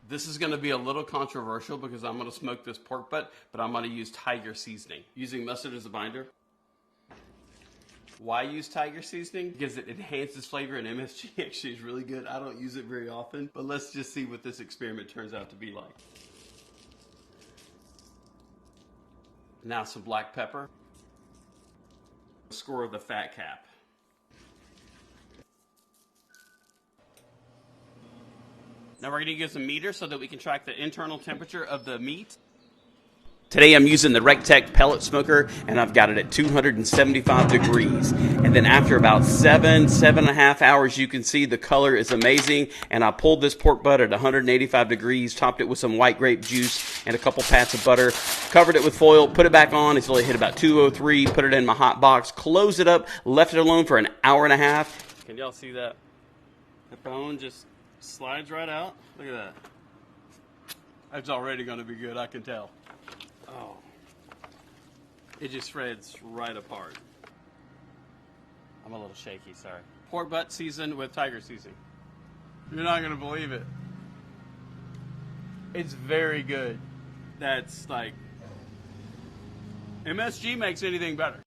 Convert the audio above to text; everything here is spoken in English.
This is going to be a little controversial because I'm going to smoke this pork butt, but I'm going to use tiger seasoning. Using mustard as a binder. Why use tiger seasoning? Because it enhances flavor, and MSG actually is really good. I don't use it very often, but let's just see what this experiment turns out to be like. Now some black pepper. Score of the fat cap. Now we're going to use a meter so that we can track the internal temperature of the meat. Today I'm using the Rectech pellet smoker, and I've got it at 275 degrees. And then after about 7.5 hours, you can see the color is amazing. And I pulled this pork butt at 185 degrees, topped it with some white grape juice and a couple pats of butter, covered it with foil, put it back on until it hit about 203, put it in my hot box, closed it up, left it alone for an hour and a half. Can y'all see that? The bone just slides right out. Look at that. That's already going to be good, I can tell. Oh, it just shreds right apart. I'm a little shaky, sorry. Pork butt seasoned with tiger seasoning. You're not going to believe it. It's very good. That's like, MSG makes anything better.